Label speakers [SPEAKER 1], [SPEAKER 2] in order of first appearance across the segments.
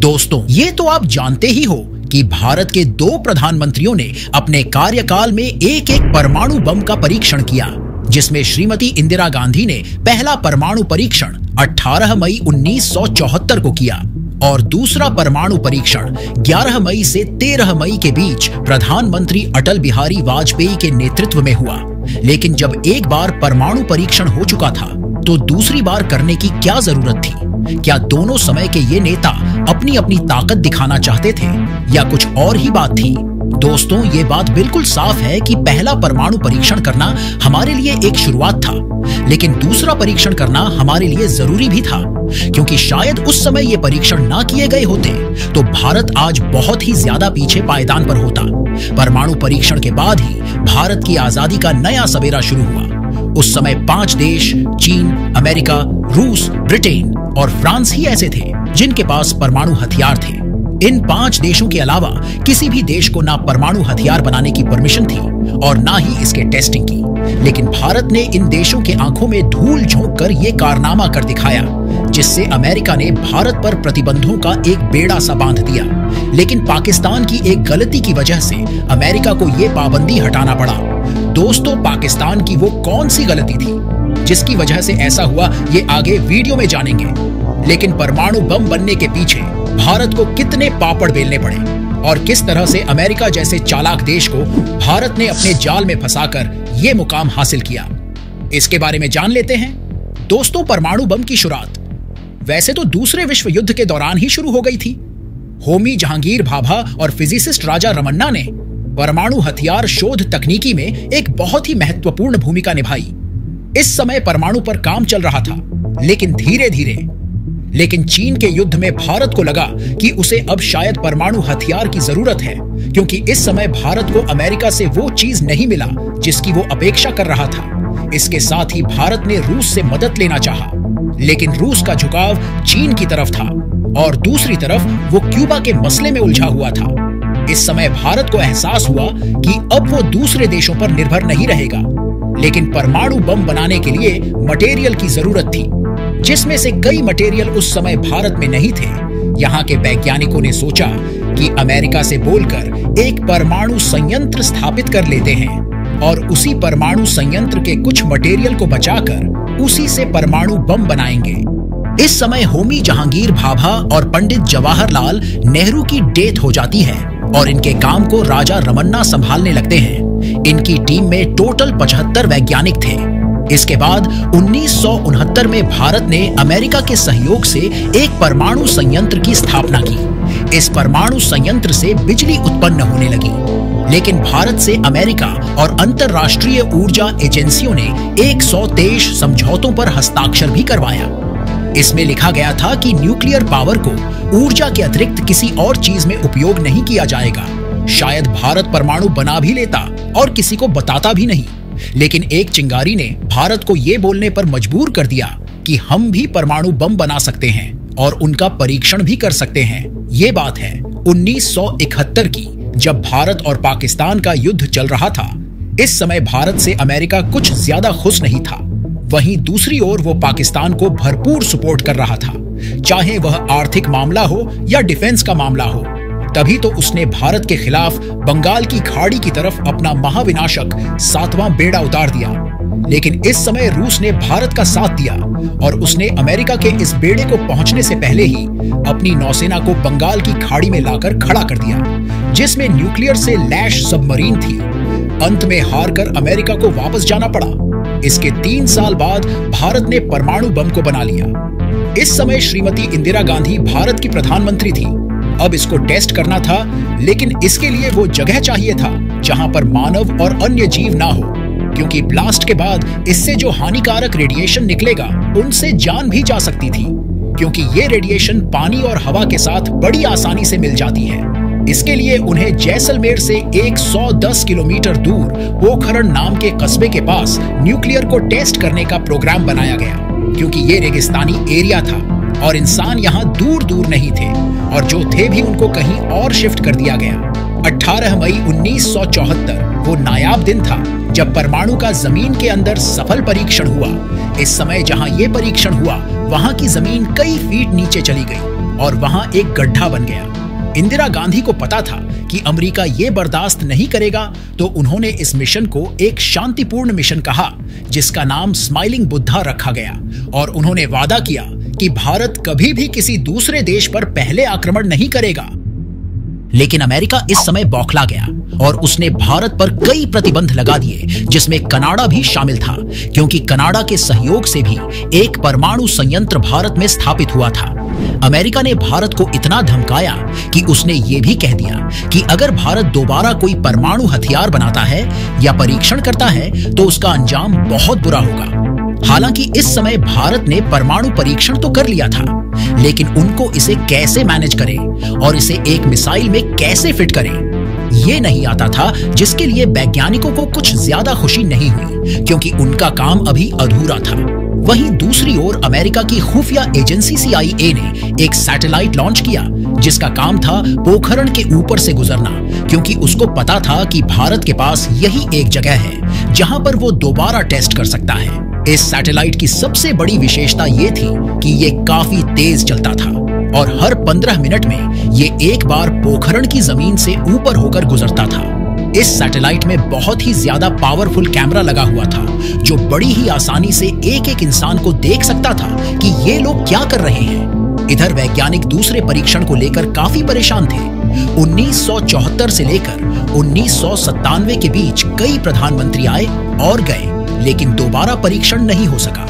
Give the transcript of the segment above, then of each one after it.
[SPEAKER 1] दोस्तों, ये तो आप जानते ही हो कि भारत के 2 प्रधानमंत्रियों ने अपने कार्यकाल में एक परमाणु बम का परीक्षण किया, जिसमें श्रीमती इंदिरा गांधी ने पहला परमाणु परीक्षण 18 मई 1974 को किया और दूसरा परमाणु परीक्षण 11 मई से 13 मई के बीच प्रधानमंत्री अटल बिहारी वाजपेयी के नेतृत्व में हुआ। लेकिन जब एक बार परमाणु परीक्षण हो चुका था तो दूसरी बार करने की क्या जरूरत थी? क्या दोनों समय के ये नेता अपनी अपनी ताकत दिखाना चाहते थे या कुछ और ही बात थी? दोस्तों, ये बात बिल्कुल साफ है कि पहला परमाणु परीक्षण करना हमारे लिए एक शुरुआत था, लेकिन दूसरा परीक्षण करना हमारे लिए जरूरी भी था, क्योंकि शायद उस समय ये परीक्षण ना किए गए होते तो भारत आज बहुत ही ज्यादा पीछे पायदान पर होता। परमाणु परीक्षण के बाद ही भारत की आजादी का नया सवेरा शुरू हुआ। उस समय 5 देश चीन, अमेरिका, रूस, ब्रिटेन और फ्रांस ही ऐसे थे जिनके पास परमाणु हथियार थे। इन 5 देशों के अलावा किसी भी देश को ना परमाणु हथियार बनाने की परमिशन थी और ना ही इसके टेस्टिंग की। लेकिन भारत ने इन देशों के आंखों में धूल झोंक कर यह कारनामा कर दिखाया, जिससे अमेरिका ने भारत पर प्रतिबंधों का एक बेड़ा सा बांध दिया। लेकिन पाकिस्तान की एक गलती की वजह से अमेरिका को यह पाबंदी हटाना पड़ा। दोस्तों, पाकिस्तान की वो कौन सी गलती थी जिसकी वजह से ऐसा हुआ, ये आगे वीडियो में जानेंगे। लेकिन परमाणु बम बनने के पीछे भारत को कितने पापड़ बेलने पड़े और किस तरह से अमेरिका जैसे चालाक देश को भारत ने अपने जाल में फंसाकर यह मुकाम हासिल किया, इसके बारे में जान लेते हैं। दोस्तों, परमाणु बम की शुरुआत वैसे तो दूसरे विश्व युद्ध के दौरान ही शुरू हो गई थी। होमी जहांगीर भाभा और फिजिसिस्ट राजा रमन्ना ने परमाणु हथियार शोध तकनीकी में एक बहुत ही महत्वपूर्ण भूमिका निभाई। इस समय परमाणु पर काम चल रहा था, लेकिन धीरे धीरे चीन के युद्ध में भारत को लगा कि उसे अब शायद परमाणु हथियार की जरूरत है, क्योंकि इस समय भारत को अमेरिका से वो चीज नहीं मिला जिसकी वो अपेक्षा कर रहा था। इसके साथ ही भारत ने रूस से मदद लेना चाहा, लेकिन रूस का झुकाव चीन की तरफ था और दूसरी तरफ वो क्यूबा के मसले में उलझा हुआ था। इस समय भारत को एहसास हुआ कि अब वो दूसरे देशों पर निर्भर नहीं रहेगा, लेकिन परमाणु बम बनाने के लिए मटेरियल की जरूरत थी, जिसमें से कई मटेरियल उस समय भारत में नहीं थे। यहाँ के वैज्ञानिकों ने सोचा कि अमेरिका से बोलकर एक परमाणु संयंत्र स्थापित कर लेते हैं और उसी परमाणु संयंत्र के कुछ मटेरियल को बचाकर उसी से परमाणु बम बनाएंगे। इस समय होमी जहांगीर भाभा और पंडित जवाहरलाल नेहरू की डेथ हो जाती है और इनके काम को राजा रमन्ना संभालने लगते हैं। इनकी टीम में टोटल 75 वैज्ञानिक थे। इसके बाद 1969 में भारत ने अमेरिका के सहयोग से एक परमाणु संयंत्र की स्थापना की। इस परमाणु संयंत्र से बिजली उत्पन्न होने लगी, लेकिन भारत से अमेरिका और अंतर्राष्ट्रीय ऊर्जा एजेंसियों ने 123 समझौतों पर हस्ताक्षर भी करवाया। इसमें लिखा गया था कि न्यूक्लियर पावर को ऊर्जा के अतिरिक्त किसी और चीज में उपयोग नहीं किया जाएगा। शायद भारत परमाणु बना भी लेता और किसी को बताता भी नहीं, लेकिन एक चिंगारी ने भारत को यह बोलने पर मजबूर कर दिया कि हम भी परमाणु बम बना सकते हैं और उनका परीक्षण भी कर सकते हैं। ये बात है 1971 की, जब भारत और पाकिस्तान का युद्ध चल रहा था। इस समय भारत से अमेरिका कुछ ज्यादा खुश नहीं था, वहीं दूसरी ओर वो पाकिस्तान को भरपूर सपोर्ट कर रहा था, चाहे वह आर्थिक मामला हो या डिफेंस का मामला हो। तभी तो उसने भारत के खिलाफ बंगाल की खाड़ी की तरफ अपना महाविनाशक 7वां बेड़ा उतार दिया। लेकिन इस समय रूस ने भारत का साथ दिया और उसने अमेरिका के इस बेड़े को पहुंचने से पहले ही अपनी नौसेना को बंगाल की खाड़ी में लाकर खड़ा कर दिया, जिसमें न्यूक्लियर से लैश सबमरीन थी। अंत में हारकर अमेरिका को वापस जाना पड़ा। इसके 3 साल बाद भारत ने परमाणु बम को बना लिया। इस समय श्रीमती इंदिरा गांधी भारत की प्रधानमंत्री थी। अब इसको टेस्ट करना था, लेकिन इसके लिए वो जगह चाहिए था जहां पर मानव और अन्य जीव ना हो, क्योंकि ब्लास्ट के बाद इससे जो हानिकारक रेडिएशन निकलेगा उनसे जान भी जा सकती थी, क्योंकि ये रेडिएशन पानी और हवा के साथ बड़ी आसानी से मिल जाती है। इसके लिए उन्हें जैसलमेर से 110 किलोमीटर दूर पोखरण नाम के कस्बे के पास न्यूक्लियर को टेस्ट करने का प्रोग्राम बनाया गया, क्योंकि ये रेगिस्तानी एरिया था और इंसान यहाँ दूर दूर नहीं थे और जो थे भी उनको कहीं और शिफ्ट कर दिया गया। 18 मई 1974 वो नायाब दिन था जब परमाणु का जमीन के अंदर सफल परीक्षण हुआ। इस समय जहां ये परीक्षण हुआ वहां की जमीन कई फीट नीचे चली गई और वहां एक गड्ढा बन गया। इंदिरा गांधी को पता था कि अमेरिका ये बर्दाश्त नहीं करेगा, तो उन्होंने इस मिशन को एक शांतिपूर्ण मिशन कहा, जिसका नाम स्माइलिंग बुद्धा रखा गया। और उन्होंने वादा किया कि भारत कभी भी किसी दूसरे देश पर पहले आक्रमण नहीं करेगा। लेकिन अमेरिका इस समय बौखला गया और उसने भारत पर कई प्रतिबंध लगा दिए, जिसमें कनाडा भी शामिल था, क्योंकि कनाडा के सहयोग से भी एक परमाणु संयंत्र भारत में स्थापित हुआ था। अमेरिका ने भारत को इतना धमकाया कि उसने ये भी कह दिया कि अगर भारत दोबारा कोई परमाणु हथियार बनाता है या परीक्षण करता है तो उसका अंजाम बहुत बुरा होगा। हालांकि इस समय भारत ने परमाणु परीक्षण तो कर लिया था, लेकिन उनको इसे कैसे मैनेज करें और इसे एक मिसाइल में कैसे फिट करें, ये नहीं आता था, जिसके लिए वैज्ञानिकों को कुछ ज्यादा खुशी नहीं हुई, क्योंकि उनका काम अभी अधूरा था। वहीं दूसरी ओर अमेरिका की खुफिया एजेंसी CIA ने एक सैटेलाइट लॉन्च किया, जिसका काम था पोखरण के ऊपर से गुजरना, क्योंकि उसको पता था कि भारत के पास यही एक जगह है जहां पर वो दोबारा टेस्ट कर सकता है। इस सैटेलाइट की सबसे बड़ी विशेषता ये थी कि ये काफी तेज चलता था और हर 15 मिनट में ये एक बार पोखरण की जमीन से ऊपर होकर गुजरता था। इस सैटेलाइट में बहुत ही ज्यादा पावरफुल कैमरा लगा हुआ था, जो बड़ी ही आसानी से एक एक इंसान को देख सकता था कि ये लोग क्या कर रहे हैं। इधर वैज्ञानिक दूसरे परीक्षण को लेकर काफी परेशान थे। 1974 से लेकर 1997 के बीच कई प्रधानमंत्री आए और गए, लेकिन दोबारा परीक्षण नहीं हो सका।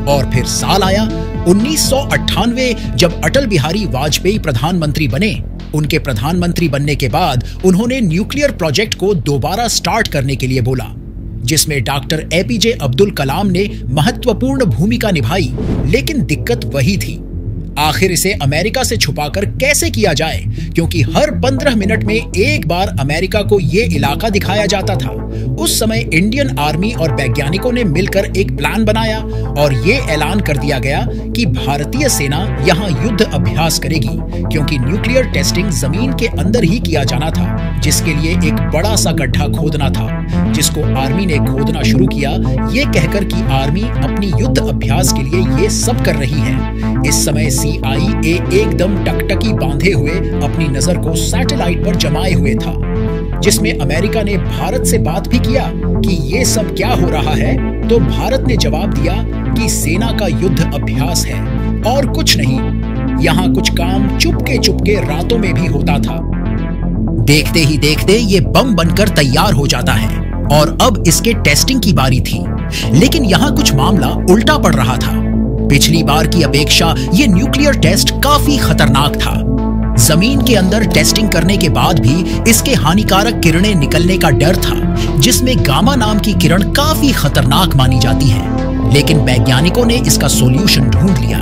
[SPEAKER 1] और फिर साल आया 1998, जब अटल बिहारी वाजपेयी प्रधानमंत्री बने। उनके प्रधानमंत्री बनने के बाद उन्होंने न्यूक्लियर प्रोजेक्ट को दोबारा स्टार्ट करने के लिए बोला, जिसमें डॉक्टर APJ अब्दुल कलाम ने महत्वपूर्ण भूमिका निभाई। लेकिन दिक्कत वही थी, आखिर इसे अमेरिका से छुपाकर कैसे किया जाए, क्योंकि हर 15 मिनट में एक बार अमेरिका को यह इलाका दिखाया जाता था। उस समय इंडियन आर्मी और वैज्ञानिकों ने मिलकर एक प्लान बनाया और ये ऐलान कर दिया गया कि भारतीय सेना यहाँ युद्ध अभ्यास करेगी, क्योंकि न्यूक्लियर टेस्टिंग जमीन के अंदर ही किया जाना था, जिसके लिए एक बड़ा सा गड्ढा खोदना था, जिसको आर्मी ने खोदना शुरू किया, ये कहकर कि आर्मी अपनी युद्ध अभ्यास के लिए ये सब कर रही है। इस समय CIA एकदम टकटकी बांधे हुए अपनी नजर को सैटेलाइट पर जमाए हुए था, जिसमें अमेरिका ने भारत से बात भी किया कि ये सब क्या हो रहा है। तो भारत ने जवाब दिया कि सेना का युद्ध अभ्यास है और कुछ नहीं। यहाँ कुछ काम चुपके चुपके रातों में भी होता था। देखते ही देखते ये बम बनकर तैयार हो जाता है और अब इसके टेस्टिंग की बारी थी। लेकिन यहाँ कुछ मामला उल्टा पड़ रहा था। पिछली बार की अपेक्षा ये न्यूक्लियर टेस्ट काफी खतरनाक था। जमीन के अंदर टेस्टिंग करने के बाद भी इसके हानिकारक किरणें निकलने का डर था, जिसमें गामा नाम की किरण काफी खतरनाक मानी जाती है। लेकिन वैज्ञानिकों ने इसका सॉल्यूशन ढूंढ लिया।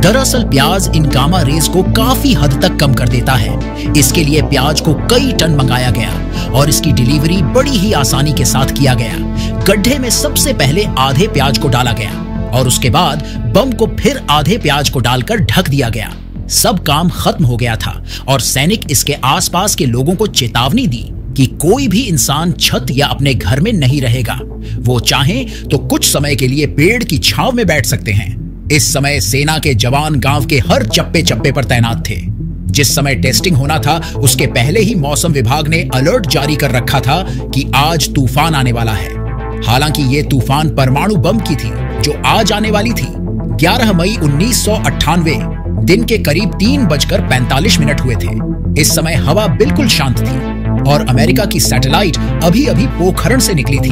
[SPEAKER 1] दरअसल प्याज इन गामा रेज को काफी हद तक कम कर देता है। इसके लिए प्याज को कई टन मंगाया गया और इसकी डिलीवरी बड़ी ही आसानी के साथ किया गया। गड्ढे में सबसे पहले आधे प्याज को डाला गया और उसके बाद बम को फिर आधे प्याज को डालकर ढक दिया गया। सब काम खत्म हो गया था और सैनिक इसके आसपास के लोगों को चेतावनी दी कि कोई भी इंसान छत या अपने घर में नहीं रहेगा। वो चाहें तो कुछ समय के लिए पेड़ की छांव में बैठ सकते हैं। इस समय सेना के जवान गांव के हर चप्पे चप्पे पर तैनात थे। जिस समय टेस्टिंग होना था उसके पहले ही मौसम विभाग ने अलर्ट जारी कर रखा था कि आज तूफान आने वाला है। हालांकि ये तूफान परमाणु बम की थी जो आज आने वाली थी। 11 मई 1998 दिन के करीब 3:45 हुए थे। इस समय हवा बिल्कुल शांत थी और अमेरिका की सैटेलाइट अभी अभी पोखरण से निकली थी।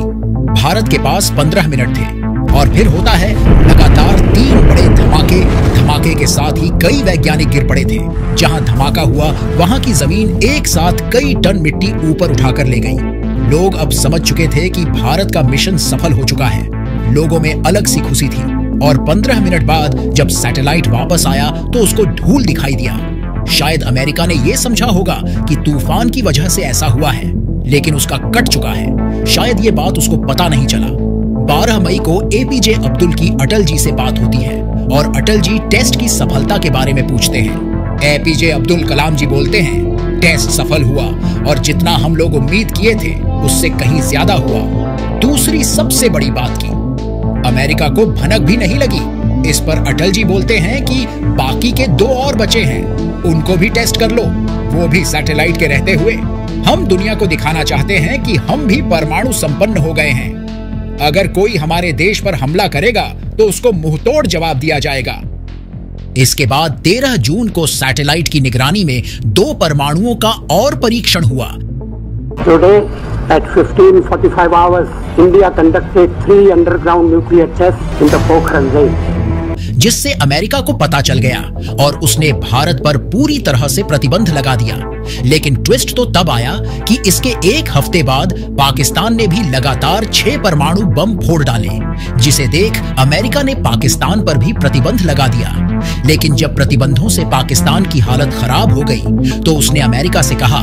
[SPEAKER 1] भारत के पास 15 मिनट थे और फिर होता है लगातार 3 बड़े धमाके के साथ ही कई वैज्ञानिक गिर पड़े थे। जहां धमाका हुआ वहां की जमीन एक साथ कई टन मिट्टी ऊपर उठाकर ले गई। लोग अब समझ चुके थे कि भारत का मिशन सफल हो चुका है। लोगों में अलग सी खुशी थी और 15 मिनट बाद जब सैटेलाइट वापस आया तो उसको धूल दिखाई दिया। शायद अमेरिका ने यह समझा होगा कि तूफान की वजह से ऐसा हुआ है, लेकिन उसका कट चुका है। शायद ये बात उसको पता नहीं चला। 12 मई को APJ अब्दुल की अटल जी से बात होती है और अटल जी टेस्ट की सफलता के बारे में पूछते हैं। APJ अब्दुल कलाम जी बोलते हैं, टेस्ट सफल हुआ और जितना हम लोग उम्मीद किए थे उससे कहीं ज्यादा हुआ। दूसरी सबसे बड़ी बात की अमेरिका को भनक भी नहीं लगी। इस पर अटल जी बोलते हैं कि बाकी के 2 और बचे हैं। उनको भी टेस्ट कर लो, वो भी सैटेलाइट के रहते हुए। हम दुनिया को दिखाना चाहते हैं कि हम भी परमाणु संपन्न हो गए हैं। अगर कोई हमारे देश पर हमला करेगा तो उसको मुंहतोड़ जवाब दिया जाएगा। इसके बाद 13 जून को सैटेलाइट की निगरानी में 2 परमाणुओं का और परीक्षण हुआ।
[SPEAKER 2] Today at 15:45 hours, India conducted 3 underground nuclear tests in the Pokhran range.
[SPEAKER 1] जिससे अमेरिका को पता चल गया और उसने भारत पर पूरी तरह से प्रतिबंध लगा दिया। लेकिन ट्विस्ट तो तब आया कि इसके एक हफ्ते बाद पाकिस्तान ने भी लगातार 6 परमाणु बम फोड़ डाले, जिसे देख अमेरिका ने पाकिस्तान पर भी प्रतिबंध लगा दिया। लेकिन जब प्रतिबंधों से पाकिस्तान की हालत खराब हो गई तो उसने अमेरिका से कहा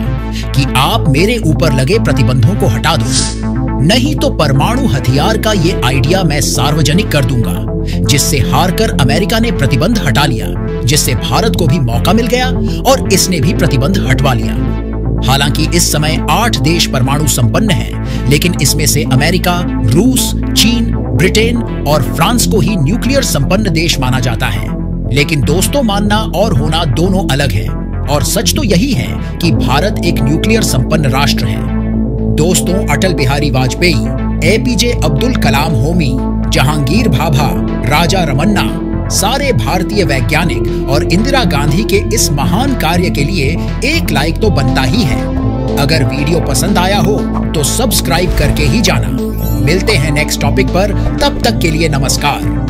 [SPEAKER 1] कि आप मेरे ऊपर लगे प्रतिबंधों को हटा दो, नहीं तो परमाणु हथियार का ये आइडिया मैं सार्वजनिक कर दूंगा। जिससे हारकर अमेरिका ने प्रतिबंध हटा लिया, जिससे भारत को भी मौका मिल गया और इसने भी प्रतिबंध हटवा लिया। हालांकि इस समय 8 देश परमाणु संपन्न हैं, लेकिन इसमें से अमेरिका, रूस, चीन, ब्रिटेन और फ्रांस को ही न्यूक्लियर संपन्न देश माना जाता है। लेकिन दोस्तों, मानना और होना दोनों अलग है, और सच तो यही है कि भारत एक न्यूक्लियर संपन्न राष्ट्र है। दोस्तों, अटल बिहारी वाजपेयी, एपीजे अब्दुल कलाम होमी, जहांगीर भाभा, राजा रमन्ना, सारे भारतीय वैज्ञानिक और इंदिरा गांधी के इस महान कार्य के लिए 1 लाइक तो बनता ही है। अगर वीडियो पसंद आया हो तो सब्सक्राइब करके ही जाना। मिलते हैं नेक्स्ट टॉपिक पर, तब तक के लिए नमस्कार।